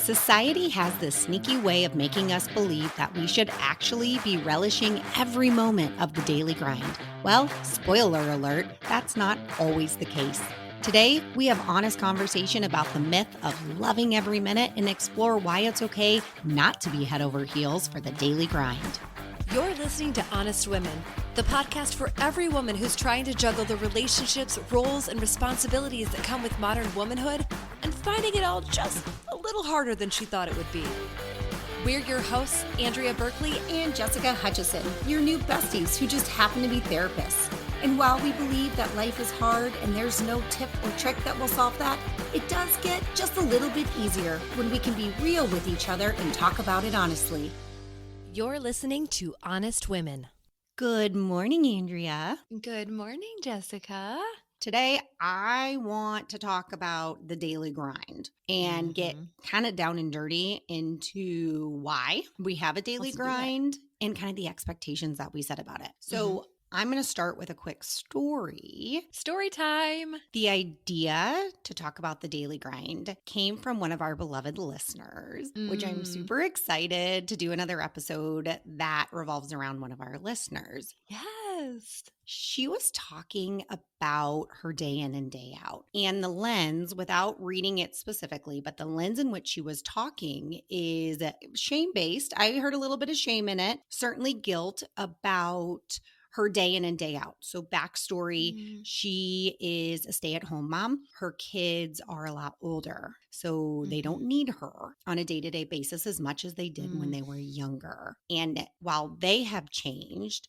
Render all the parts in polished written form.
Society has this sneaky way of making us believe that we should actually be relishing every moment of the daily grind. Well, spoiler alert, that's not always the case. Today, we have honest conversation about the myth of loving every minute and explore why it's okay not to be head over heels for the daily grind. You're listening to Honest Women, the podcast for every woman who's trying to juggle the relationships, roles, and responsibilities that come with modern womanhood and finding it all just a little harder than she thought it would be. We're your hosts, Andrea Berkeley And Jessica Hutchison, your new besties who just happen to be therapists. And while we believe that life is hard and there's no tip or trick that will solve that, it does get just a little bit easier when we can be real with each other and talk about it honestly. You're listening to Honest Women. Good morning, Andrea. Good morning, Jessica. Today, I want to talk about the daily grind and get kind of down and dirty into why we have a daily grind and kind of the expectations that we set about it. So I'm going to start with a quick story. Story time. The idea to talk about the daily grind came from one of our beloved listeners, which I'm super excited to do another episode that revolves around one of our listeners. Yes. She was talking about her day in and day out. And the lens, without reading it specifically, but the lens in which she was talking is shame-based. I heard a little bit of shame in it, certainly guilt about her day in and day out. So backstory, she is a stay-at-home mom. Her kids are a lot older, so they don't need her on a day-to-day basis as much as they did when they were younger. And while they have changed,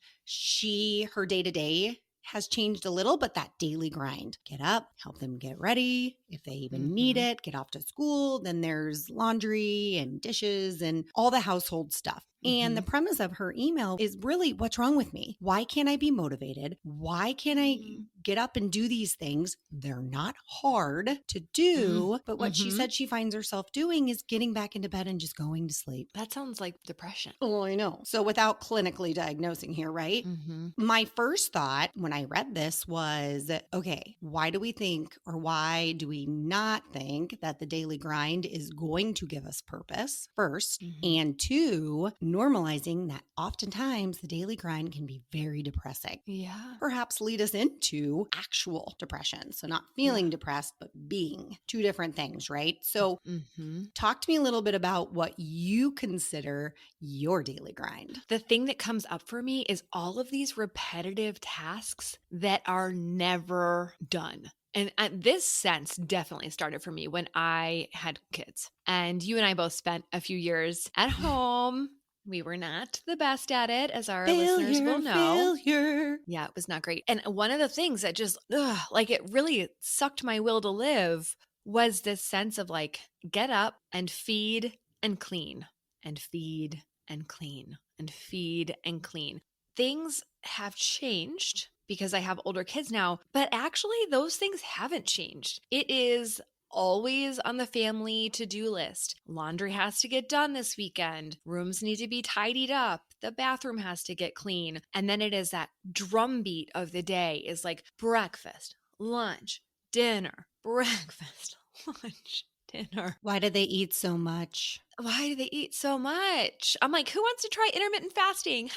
her day-to-day has changed a little, but that daily grind, get up, help them get ready. If they even need it, get off to school. Then there's laundry and dishes and all the household stuff. And the premise of her email is really, what's wrong with me? Why can't I be motivated? Why can't I get up and do these things? They're not hard to do. But what she said she finds herself doing is getting back into bed and just going to sleep. That sounds like depression. Oh, I know. So without clinically diagnosing here, right? My first thought when I read this was, okay, why do we think, or why do we not think that the daily grind is going to give us purpose first? And two, normalizing that oftentimes the daily grind can be very depressing. Yeah. Perhaps lead us into actual depression. So not feeling depressed, but being two different things, right? So talk to me a little bit about what you consider your daily grind. The thing that comes up for me is all of these repetitive tasks that are never done. And this sense definitely started for me when I had kids. And you and I both spent a few years at home. We were not the best at it, as our listeners will know. Yeah, it was not great. And one of the things that just, it really sucked my will to live was this sense of get up and feed and clean and feed and clean and feed and clean. Things have changed because I have older kids now, but actually those things haven't changed. It is always on the family to-do list. Laundry has to get done this weekend. Rooms need to be tidied up. The bathroom has to get clean. And then it is that drumbeat of the day is breakfast, lunch, dinner, breakfast, lunch, dinner. Why do they eat so much? Why do they eat so much? I'm like, who wants to try intermittent fasting?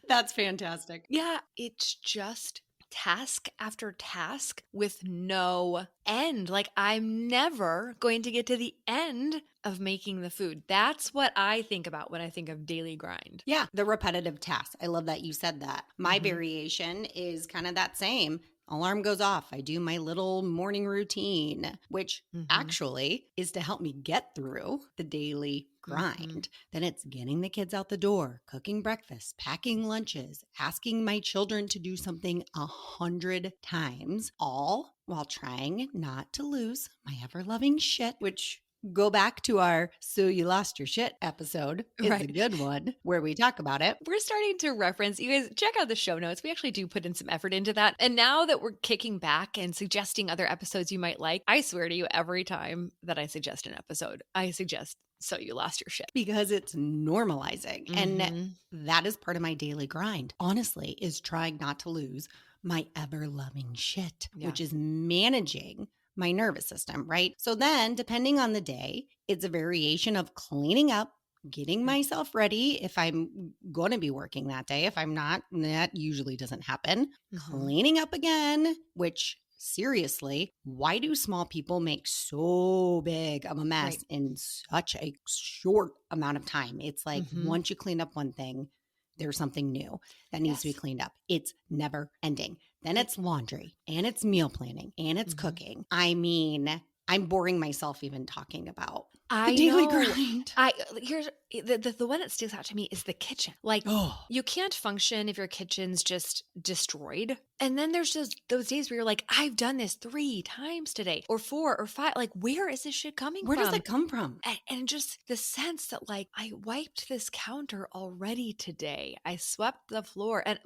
That's fantastic. Yeah, it's just task after task with no end. I'm never going to get to the end of making the food. That's what I think about when I think of daily grind. Yeah, the repetitive tasks. I love that you said that. My variation is kind of that same. Alarm goes off. I do my little morning routine, which actually is to help me get through the daily grind. Then it's getting the kids out the door, cooking breakfast, packing lunches, asking my children to do something 100 times, all while trying not to lose my ever-loving shit, which go back to our So You Lost Your Shit episode. It's a good one where we talk about it. We're starting to reference, you guys check out the show notes. We actually do put in some effort into that. And now that we're kicking back and suggesting other episodes you might like, I swear to you, every time that I suggest an episode, I suggest So You Lost Your Shit. Because it's normalizing. And that is part of my daily grind, honestly, is trying not to lose my ever-loving shit, which is managing my nervous system, right? So then, depending on the day, it's a variation of cleaning up, getting Right. myself ready if I'm going to be working that day. If I'm not, that usually doesn't happen. Mhm. Cleaning up again, which seriously, why do small people make so big of a Right. mess in such a short amount of time? It's like Mhm. once you clean up one thing, there's something new that needs to be Yes. cleaned up. It's never ending. Then It it's laundry and it's meal planning and it's Mhm. cooking. I mean, I'm boring myself even talking about the I daily know. grind. Here's the one that sticks out to me is the kitchen. Like, Oh, you can't function if your kitchen's just destroyed. And then there's just those days where you're like, I've done this 3 times today or 4 or 5. Like, where is this shit coming where does from? that come from? And just the sense that, like, I wiped this counter already today. I swept the floor. And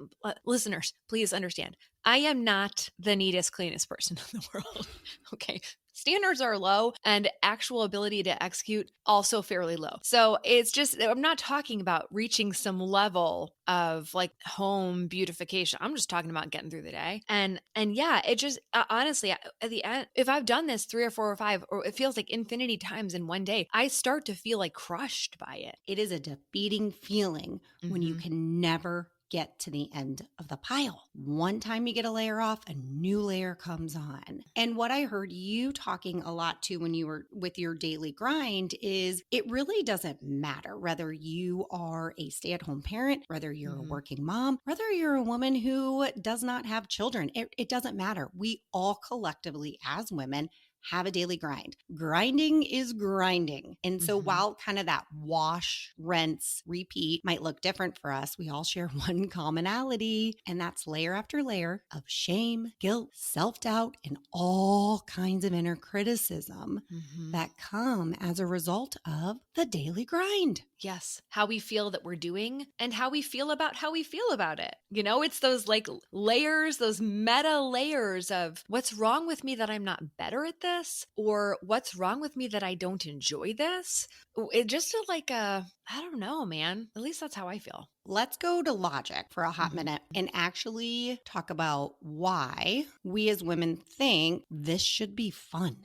listeners, please understand, I am not the neatest, cleanest person in the world. Okay. Standards are low and actual ability to execute also fairly low. So it's just, I'm not talking about reaching some level of like home beautification. I'm just talking about getting through the day. And yeah, it just honestly at the end, if I've done this 3 or 4 or 5, or it feels like infinity times in one day, I start to feel like crushed by it. It is a defeating feeling when you Hmm. can never get to the end of the pile. One time you get a layer off, a new layer comes on. And what I heard you talking a lot to when you were with your daily grind is it really doesn't matter whether you are a stay at home parent, whether you're a Hmm. working mom, whether you're a woman who does not have children. It doesn't matter. We all collectively, as women, have a daily grind. Grinding is grinding. And so Hmm. while kind of that wash, rinse, repeat might look different for us, we all share one commonality, and that's layer after layer of shame, guilt, self doubt, and all kinds of inner criticism Hmm. that come as a result of the daily grind. Yes, how we feel that we're doing and how we feel about how we feel about it. You know, it's those like layers, those meta layers of what's wrong with me that I'm not better at this, or what's wrong with me that I don't enjoy this. It just a, like a, I don't know, man. At least that's how I feel. Let's go to logic for a hot Mhm. minute and actually talk about why we as women think this should be fun.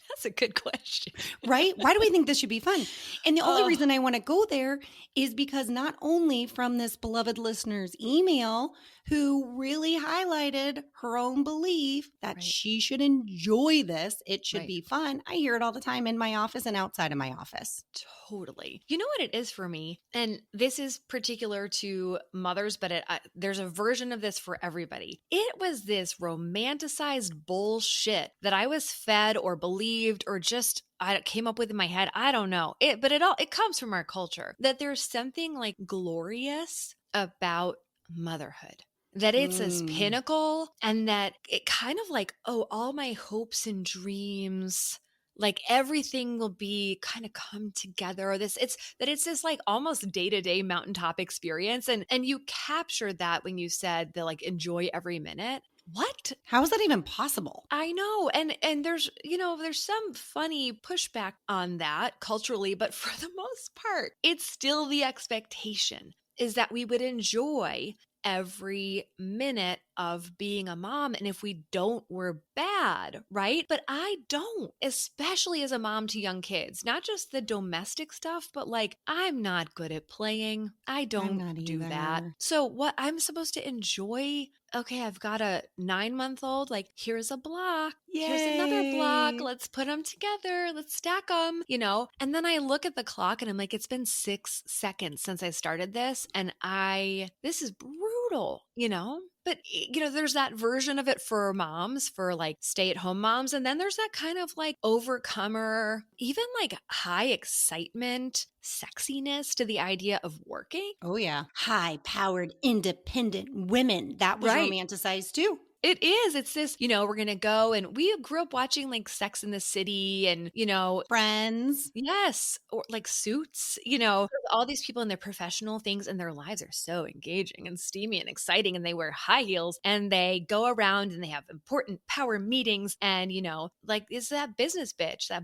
That's a good question. Right? Why do we think this should be fun? And the only Oh, reason I want to go there is because not only from this beloved listener's email, who really highlighted her own belief that right. she should enjoy this, it should Right. be fun. I hear it all the time in my office and outside of my office. Totally. You know what it is for me? And this is particular to mothers, but there's a version of this for everybody. It was this romanticized bullshit that I was fed or believed or just I came up with in my head. I don't know. It comes from our culture that there's something like glorious about motherhood. That it's this Mm. pinnacle and that it kind of like, oh, all my hopes and dreams, like everything will be kind of come together, or it's this like almost day-to-day mountaintop experience, and you captured that when you said the like enjoy every minute. What? How is that even possible? I know. And there's, there's some funny pushback on that culturally, but for the most part, it's still the expectation is that we would enjoy every minute of being a mom. And if we don't, we're bad, right? But I don't, especially as a mom to young kids, not just the domestic stuff, but like I'm not good at playing. I I'm don't not do that. either. So what I'm supposed to enjoy, okay, I've got a 9-month old. Like, here's a block. Here's another block. Yay. Let's put them together. Let's stack them. And then I look at the clock and I'm like, it's been 6 seconds since I started this. And this is brutal. But, there's that version of it for moms, for like stay at home moms. And then there's that kind of like overcomer, even like high excitement, sexiness to the idea of working. Oh, yeah. High powered, independent women. That was Right. romanticized too. It is. It's this, we're going to go. And we grew up watching like Sex in the City and Friends. yes, or like Suits, all these people in their professional things and their lives are so engaging and steamy and exciting. And they wear high heels and they go around and they have important power meetings. And, like, is that business bitch, that,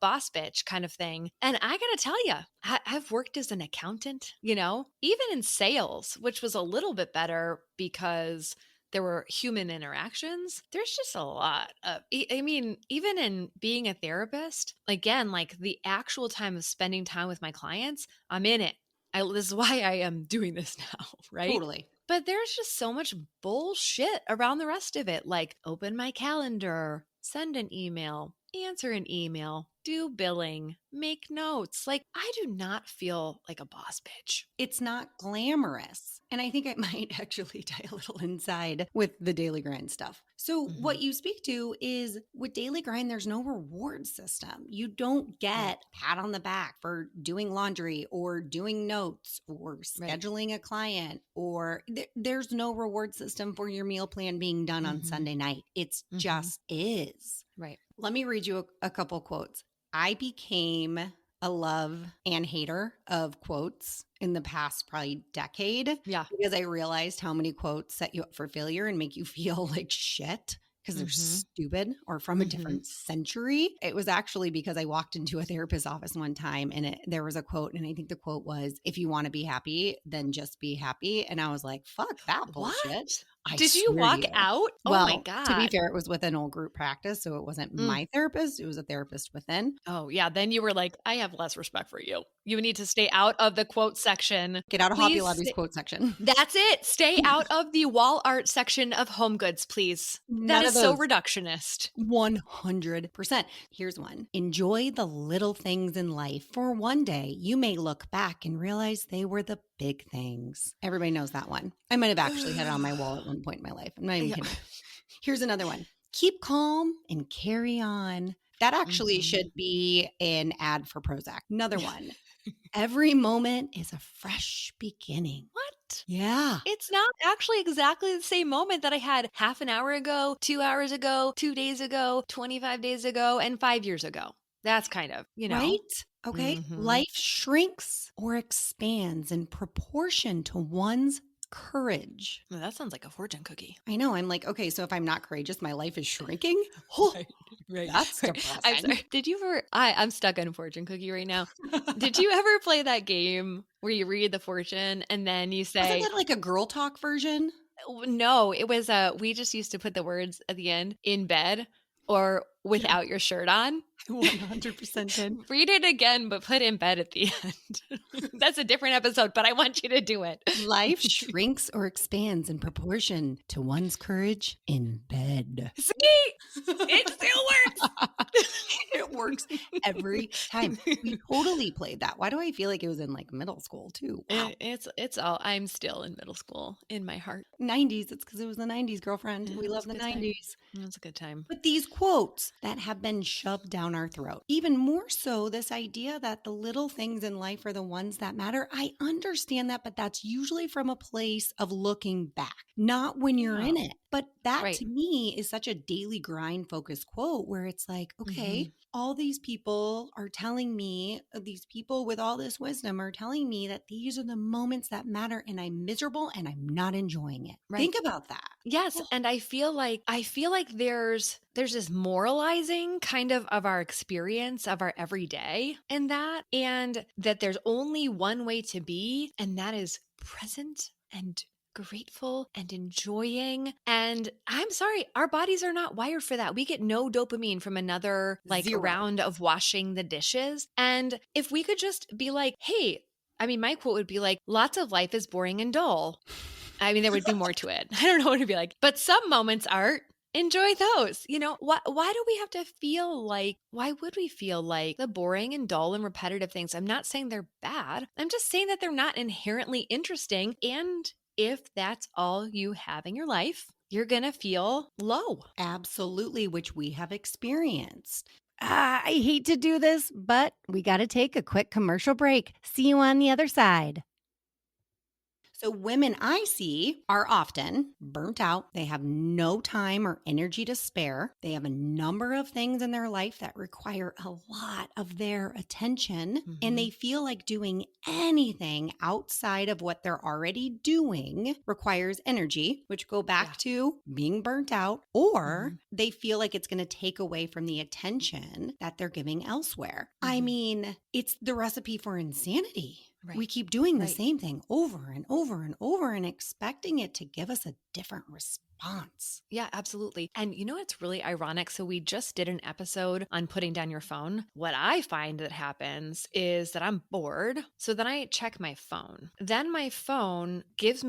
boss bitch kind of thing. And I got to tell you, I've worked as an accountant, even in sales, which was a little bit better because there were human interactions. There's just a lot of, I mean, even in being a therapist, again, like the actual time of spending time with my clients, I'm in it. This is why I am doing this now, right? Totally. But there's just so much bullshit around the rest of it, like open my calendar, send an email, answer an email, do billing, make notes. Like, I do not feel like a boss bitch. It's not glamorous. And I think I might actually tie a little inside with the daily grind stuff. So, Mhm. what you speak to is with daily grind, there's no reward system. You don't Right. get pat on the back for doing laundry or doing notes or Right. scheduling a client, or there's no reward system for your meal plan being done on Mhm. Sunday night. It's Mhm. just is. Right. Let me read you a couple quotes. I became a love and hater of quotes in the past probably decade Yeah. because I realized how many quotes set you up for failure and make you feel like shit because they're Mhm. stupid or from a Mhm. different century. It was actually because I walked into a therapist's office one time and there was a quote, and I think the quote was, "If you want to be happy, then just be happy." And I was like, fuck that bullshit. What? I Did you swear to walk you. out? Oh my Well, to be god. fair, it was with an old group practice, so it wasn't Mm. my therapist, it was a therapist within. Oh, yeah, then you were like, "I have less respect for you. You need to stay out of the quote section. Get out of Hobby Please Lobby's sta" quote section. That's it. Stay out of the wall art section of Home Goods, please. That None of is so those. reductionist. 100%. Here's one. Enjoy the little things in life, for one day you may look back and realize they were the big things. Everybody knows that one. I might have actually had it on my wall at one point in my life. I'm not even Yeah. kidding. Here's another one. Keep calm and carry on. That actually Mhm. should be an ad for Prozac. Another one. Every moment is a fresh beginning. What? Yeah. It's not actually exactly the same moment that I had half an hour ago, 2 hours ago, 2 days ago, 25 days ago, and 5 years ago. That's kind of, you know? Right? Okay. Mhm. Life shrinks or expands in proportion to one's courage. Well, that sounds like a fortune cookie. I know. I'm like, okay, so if I'm not courageous, my life is shrinking. Oh, Right, right, that's right. I'm depressing. sorry. Did you ever I'm stuck on a fortune cookie right now. Did you ever play that game where you read the fortune and then you Wasn't say, that like a girl talk version? No, it was, we just used to put the words at the end, "in bed" or Yeah, "without your shirt on." I 100% did. Read it again, but put "in bed" at the end. That's a different episode, but I want you to do it. Life shrinks or expands in proportion to one's courage in bed. See? It still It works every time. We works. totally played that. Why do I feel like it was in like middle school too? Wow. It's all I'm still in middle school in my heart. 90s. It's because it was the 90s, girlfriend. Yeah, We it was love a the good time. 90s. It was a good time. But these quotes that have been shoved down our throat, even more so, this idea that the little things in life are the ones that matter. I understand that, but that's usually from a place of looking back, not when you're Yeah. in it. But that Right. to me is such a daily grind focused quote where it's like, okay, Mhm. all these people are telling me, these people with all this wisdom are telling me that these are the moments that matter and I'm miserable and I'm not enjoying it. Right. Think about that. Yes, Oh, and I feel like there's this moralizing kind of our experience of our everyday in that, and that there's only one way to be, and that is present and grateful and enjoying. And I'm sorry, our bodies are not wired for that. We get no dopamine from another like zero. round of washing the dishes. And if we could just be like, "Hey," I mean, my quote would be like, "Lots of life is boring and dull." I mean, there would be more to it. I don't know what it'd be like. But some moments, art, enjoy those. You know, why do we have to feel like, why would we feel like the boring and dull and repetitive things? I'm not saying they're bad. I'm just saying that they're not inherently interesting. And if that's all you have in your life, you're going to feel low. Absolutely, which we have experienced. I hate to do this, but we got to take a quick commercial break. See you on the other side. So, women I see are often burnt out. They have no time or energy to spare. They have a number of things in their life that require a lot of their attention, and Mm-hmm. they feel like doing anything outside of what they're already doing requires energy, which go Yeah. back to being burnt out, or Mm-hmm. they feel like it's going to take away from the attention that they're giving elsewhere. I Mm-hmm. mean, it's the recipe for insanity. We Right. keep doing the Right. same thing over and over and over and expecting it to give us a different response. response. Yeah, absolutely. And you know what's really ironic? So we just did an episode on putting down your phone. What I find that happens is that I'm bored. So then I check my phone. Then my phone feeds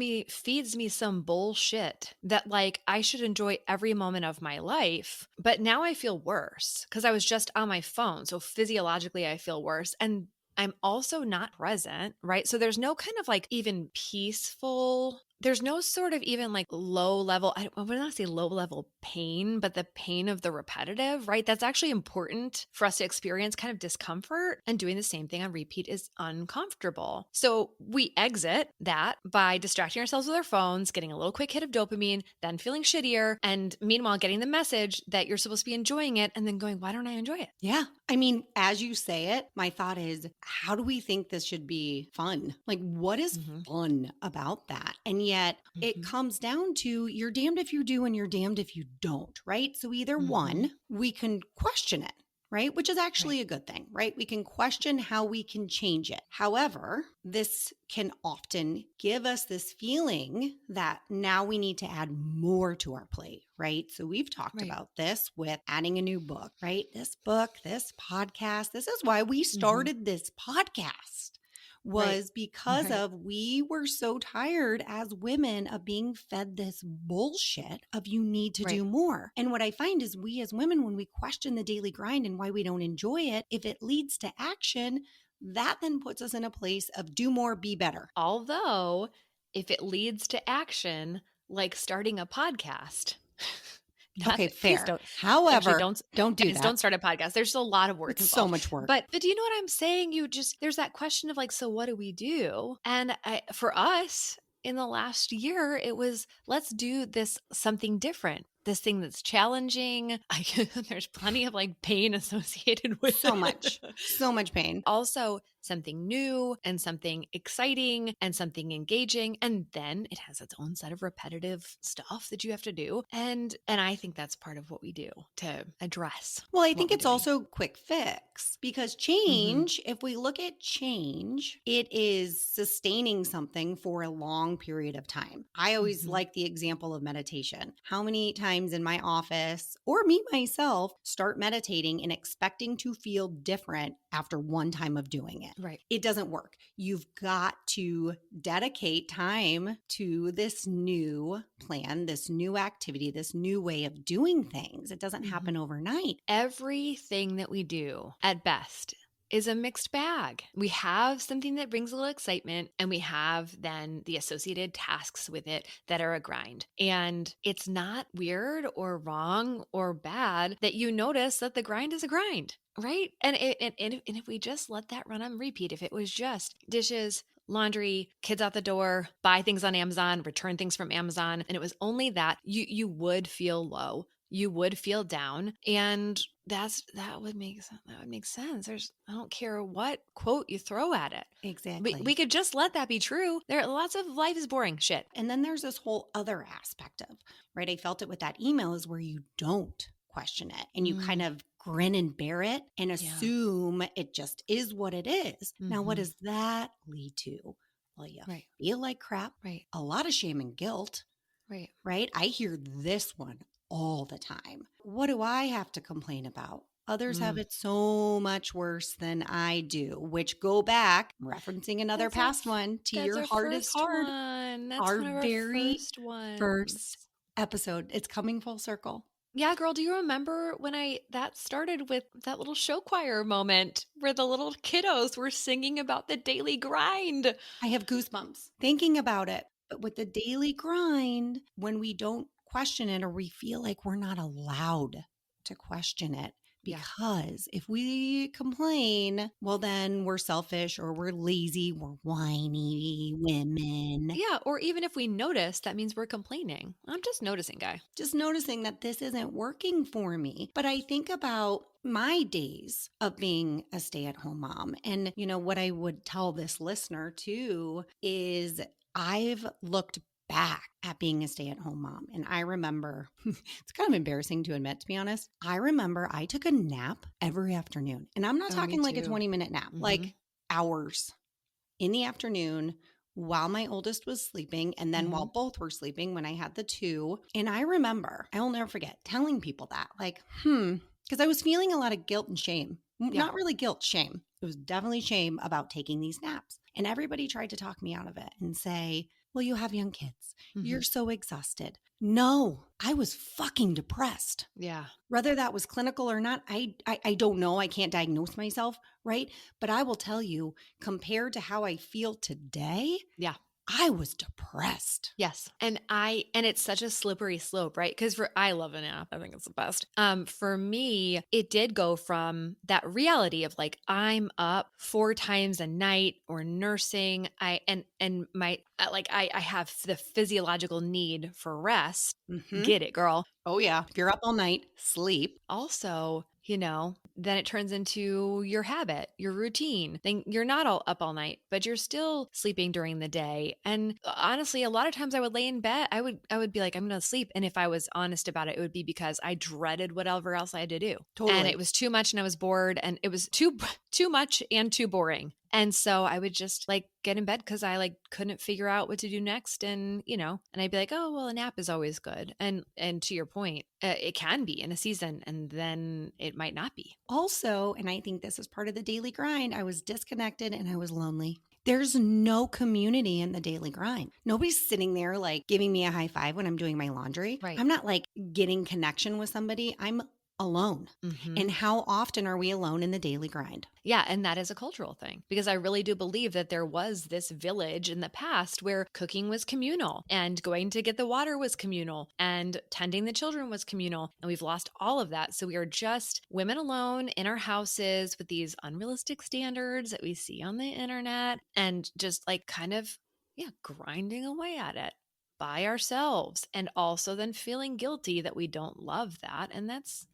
me some bullshit that like I should enjoy every moment of my life. But now I feel worse because I was just on my phone. So physiologically, I feel worse. And I'm also not present, right? So there's no kind of like even peaceful, there's no sort of even like low level, I would not say low level pain, but the pain of the repetitive, right? That's actually important for us to experience kind of discomfort. And doing the same thing on repeat is uncomfortable. So we exit that by distracting ourselves with our phones, getting a little quick hit of dopamine, then feeling shittier. And meanwhile, getting the message that you're supposed to be enjoying it and then going, why don't I enjoy it? Yeah. I mean, as you say it, my thought is, how do we think this should be fun? Like, what is Mm-hmm. fun about that? And yet it Mm-hmm. comes down to you're damned if you do and you're damned if you don't, right? So either Mm-hmm. one, we can question it. Right? Which is Right. actually a good thing, right? We can question how we can change it. However, this can often give us this feeling that now we need to add more to our plate, right? So we've talked Right. about this with adding a new book, right? This book, this podcast, this is why we Mm-hmm. started this podcast Right. was because Right. of we were so tired as women of being fed this bullshit of you need to Right. do more. And what I find is we as women, when we question the daily grind and why we don't enjoy it, if it leads to action, that then puts us in a place of do more, be better. Although, if it leads to action, like starting a podcast, Okay, please fair. don't. Actually, However, don't do guys, don't that. start a podcast. There's a lot of work It's so involved. much work. But do you know what I'm saying? There's that question of like, so what do we do? And for us in the last year, it was let's do this something different. This thing that's challenging. There's plenty of like pain associated with it. So much pain. Also something new and something exciting and something engaging, and then it has its own set of repetitive stuff that you have to do, and I think that's part of what we do to address Well, I what think we're it's doing. also quick fix because Mm-hmm. change, if we look at change, it is sustaining something for a long period of time. I always Mm-hmm. like the example of meditation. How many times in my office or me myself start meditating and expecting to feel different after one time of doing it? Right. It doesn't work. You've got to dedicate time to this new plan, this new activity, this new way of doing things. It doesn't Mm-hmm. happen overnight. Everything that we do at best is a mixed bag. We have something that brings a little excitement, and we have then the associated tasks with it that are a grind. And it's not weird or wrong or bad that you notice that the grind is a grind, right? And if we just let that run on repeat, if it was just dishes, laundry, kids out the door, buy things on Amazon, return things from Amazon, and it was only that, you would feel low, you would feel down, and that would make sense. I don't care what quote you throw at it. We Exactly. could just let that be true. There are lots of life is boring shit. And then there's this whole other aspect of, right? I felt it with that email is where you don't question it and you kind Mm, of grin and bear it and yeah. assume it just is what it is. Now, what Mm-hmm. does that lead to? Well, you Right. feel like crap, Right. a lot of shame and guilt, Right. right? I hear this one all the time. What do I have to complain about? Others have Mm. it so much worse than I do, which go back, referencing another That's our past one, to that's your our heart is first hard. one. That's Our one of our very first ones. first episode. It's coming full circle. Yeah, girl, do you remember when that started with that little show choir moment where the little kiddos were singing about the daily grind? I have goosebumps thinking about it. But with the daily grind, when we don't question it or we feel like we're not allowed to question it, Yeah. because if we complain, well, then we're selfish or we're lazy, we're whiny women. Yeah, or even if we notice, that means we're complaining. I'm just noticing, guy. Just noticing that this isn't working for me. But I think about my days of being a stay at home mom. And, what I would tell this listener too is I've looked back at being a stay at home mom. And I remember, it's kind of embarrassing to admit, to be honest. I remember I took a nap every afternoon. And I'm not Oh, me talking like a too. 20-minute nap, Mm-hmm. like hours in the afternoon while my oldest was sleeping and then while Mhm. both were sleeping when I had the two. And I remember, I will never forget telling people that, like, because I was feeling a lot of guilt and shame. Yeah. Not really guilt, shame. It was definitely shame about taking these naps. And everybody tried to talk me out of it and say, well, you have young kids. You're Mhm. so exhausted. No, I was fucking depressed. Yeah. Whether that was clinical or not, I don't know. I can't diagnose myself, right? But I will tell you, compared to how I feel today, Yeah. I was depressed. Yes. And it's such a slippery slope, right? Because for I love an app. I think it's the best. For me, it did go from that reality of like I'm up 4 times a night or nursing. And my like I have the physiological need for rest. Hmm. Get it, girl. Oh, yeah. If you're up all night, sleep. Also, then it turns into your habit, your routine. Then you're not all up all night, but you're still sleeping during the day. And honestly, a lot of times I would lay in bed, I would be like, I'm going to sleep. And if I was honest about it, it would be because I dreaded whatever else I had to do. And it Totally. was too much and I was bored and it was too too much and too boring. And so I would just like get in bed because I like couldn't figure out what to do next. And I'd be like, oh, well, a nap is always good. And to your point, it can be in a season and then it might not be. Also, and I think this is part of the daily grind, I was disconnected and I was lonely. There's no community in the daily grind. Nobody's sitting there like giving me a high five when I'm doing my laundry. Right. I'm not like getting connection with somebody. I'm alone. Hmm. And how often are we alone in the daily grind? Yeah, and that is a cultural thing because I really do believe that there was this village in the past where cooking was communal and going to get the water was communal and tending the children was communal. And we've lost all of that. So we are just women alone in our houses with these unrealistic standards that we see on the internet and just like kind of, yeah, grinding away at it by ourselves and also then feeling guilty that we don't love that. And that's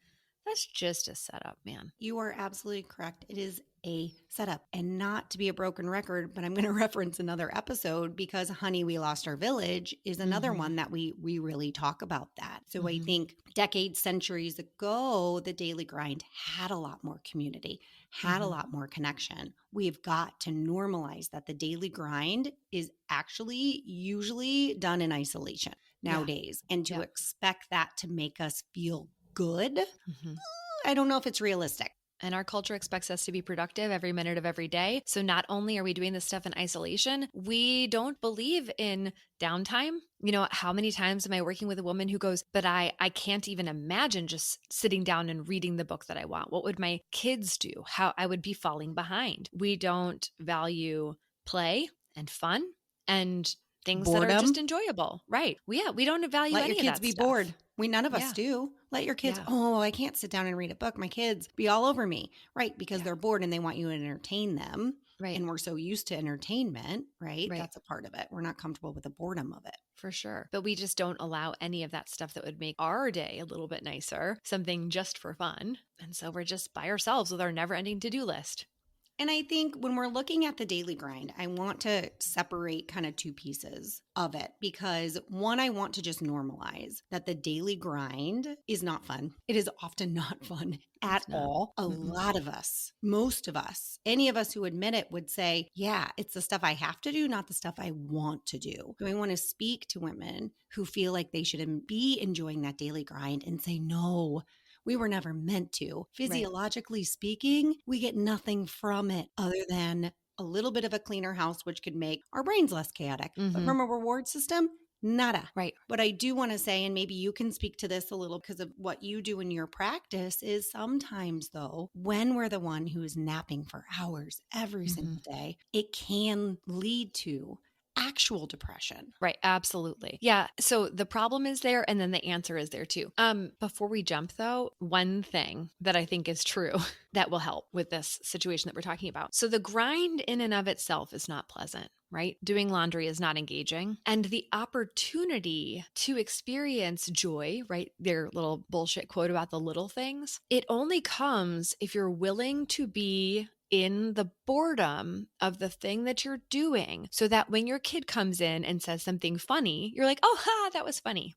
just a setup, man. You are absolutely correct. It is a setup. And not to be a broken record, but I'm going to reference another episode because Honey, We Lost Our Village is another Mhm. one that we really talk about that. So I Mhm. think decades, centuries ago, the daily grind had a lot more community, had a Mhm. lot more connection. We've got to normalize that the daily grind is actually usually done in isolation Yeah. nowadays. And to Yeah. expect that to make us feel good, Mhm. I don't know if it's realistic. And our culture expects us to be productive every minute of every day. So not only are we doing this stuff in isolation, we don't believe in downtime. How many times am I working with a woman who goes, "But I can't even imagine just sitting down and reading the book that I want. What would my kids do? How I would be falling behind." We don't value play and fun and things that are just Boredom. enjoyable. Right. We don't value Let your any of kids that be stuff. bored. None of us Yeah. do. Let your kids, Yeah. oh, I can't sit down and read a book. My kids be all over me, right? Because Yeah. they're bored and they want you to entertain them. Right. And we're so used to entertainment, right? Right. That's a part of it. We're not comfortable with the boredom of it. For sure. But we just don't allow any of that stuff that would make our day a little bit nicer, something just for fun. And so we're just by ourselves with our never ending to do list. And I think when we're looking at the daily grind, I want to separate kind of two pieces of it because one, I want to just normalize that the daily grind is not fun. It is often not fun at It's not. all. A Mm-mm. lot of us, most of us, any of us who admit it would say, yeah, it's the stuff I have to do, not the stuff I want to do. So I want to speak to women who feel like they should be enjoying that daily grind and say, no, we were never meant to. Right. Physiologically speaking, we get nothing from it other than a little bit of a cleaner house, which could make our brains less chaotic. But Mm-hmm. from a reward system, nada. Right. What I do want to say, and maybe you can speak to this a little because of what you do in your practice, is sometimes, though, when we're the one who is napping for hours every Mm-hmm. single day, it can lead to actual depression. Right, absolutely. Yeah, so the problem is there and then the answer is there too. Before we jump though, one thing that I think is true that will help with this situation that we're talking about. So the grind in and of itself is not pleasant, right? Doing laundry is not engaging. And the opportunity to experience joy, right? Their little bullshit quote about the little things, it only comes if you're willing to be in the boredom of the thing that you're doing, so that when your kid comes in and says something funny, you're like, oh, ha, that was funny,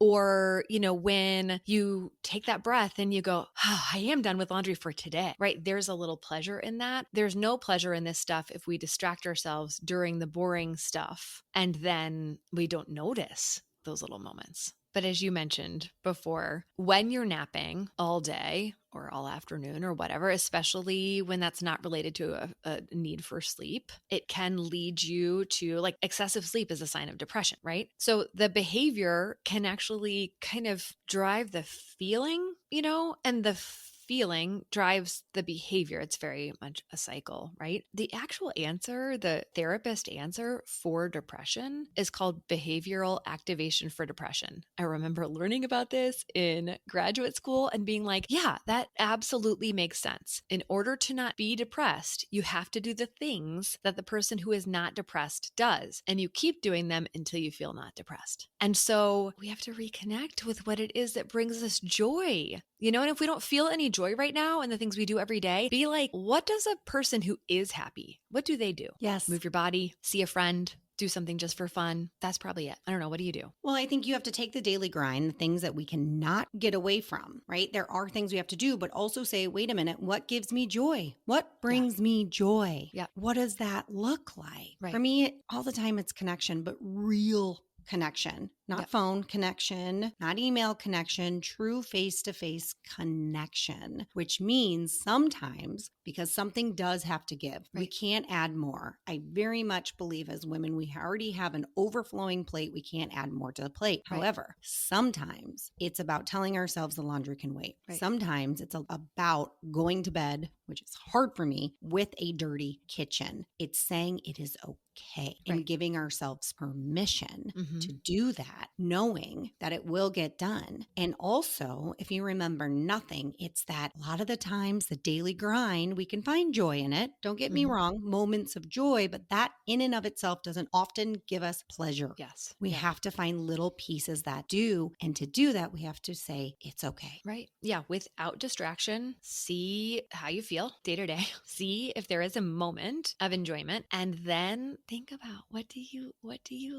Or, when you take that breath and you go, oh, I am done with laundry for today, right? There's a little pleasure in that. There's no pleasure in this stuff if we distract ourselves during the boring stuff and then we don't notice those little moments. But as you mentioned before, when you're napping all day or all afternoon or whatever, especially when that's not related to a need for sleep, it can lead you to, like, excessive sleep is a sign of depression, right? So the behavior can actually kind of drive the feeling, and the feeling drives the behavior. It's very much a cycle, right? The actual answer, the therapist answer for depression is called behavioral activation for depression. I remember learning about this in graduate school and being like, yeah, that absolutely makes sense. In order to not be depressed, you have to do the things that the person who is not depressed does, and you keep doing them until you feel not depressed. And so we have to reconnect with what it is that brings us joy. And if we don't feel any joy right now in the things we do every day, be like, what does a person who is happy, what do they do? Yes. Move your body, see a friend, do something just for fun. That's probably it. I don't know. What do you do? Well, I think you have to take the daily grind, the things that we cannot get away from, right? There are things we have to do, but also say, wait a minute, what gives me joy? What brings me joy? Yeah. What does that look like? Right. For me, all the time it's connection, but real connection, not phone connection, not email connection, true face-to-face connection, which means sometimes, because something does have to give, we can't add more. I very much believe as women, we already have an overflowing plate. We can't add more to the plate. However, sometimes it's about telling ourselves the laundry can wait. Sometimes it's about going to bed, which is hard for me, with a dirty kitchen. It's saying it is okay and giving ourselves permission to do that, knowing that it will get done. And also, if you remember nothing, it's that a lot of the times the daily grind, we can find joy in it. Don't get me wrong, moments of joy, but that in and of itself doesn't often give us pleasure. Yes. We have to find little pieces that do. And to do that, we have to say, it's okay. Right. Yeah. Without distraction, see how you feel day to day. See if there is a moment of enjoyment, and then think about what do you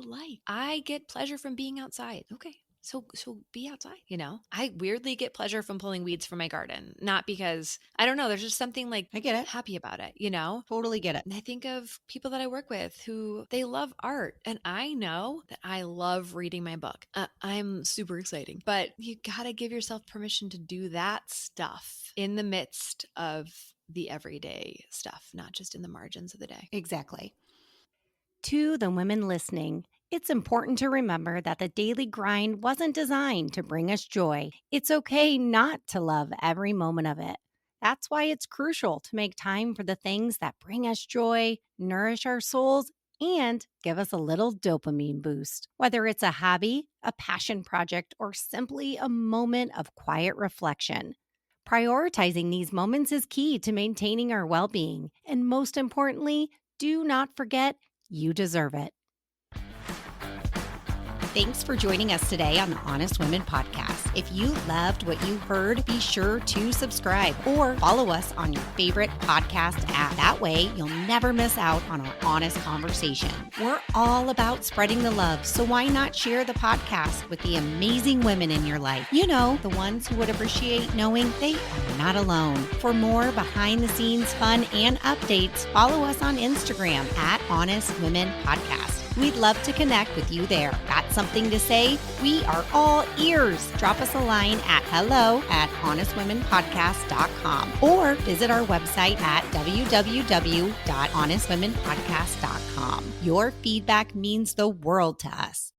like? I get pleasure from being outside. Okay. So be outside, I weirdly get pleasure from pulling weeds from my garden. Not because, I don't know, there's just something like, I get it. happy about it, Totally get it. And I think of people that I work with who they love art, and I know that I love reading my book. I'm super exciting, but you gotta give yourself permission to do that stuff in the midst of the everyday stuff, not just in the margins of the day. Exactly. To the women listening, it's important to remember that the daily grind wasn't designed to bring us joy. It's okay not to love every moment of it. That's why it's crucial to make time for the things that bring us joy, nourish our souls, and give us a little dopamine boost. Whether it's a hobby, a passion project, or simply a moment of quiet reflection. Prioritizing these moments is key to maintaining our well-being. And most importantly, do not forget, you deserve it. Thanks for joining us today on the Honest Women Podcast. If you loved what you heard, be sure to subscribe or follow us on your favorite podcast app. That way, you'll never miss out on our honest conversation. We're all about spreading the love, so why not share the podcast with the amazing women in your life? The ones who would appreciate knowing they are not alone. For more behind-the-scenes fun and updates, follow us on Instagram at Honest Women Podcast. We'd love to connect with you there. Got something to say? We are all ears. Drop us a line at hello@honestwomenpodcast.com or visit our website at www.honestwomenpodcast.com. Your feedback means the world to us.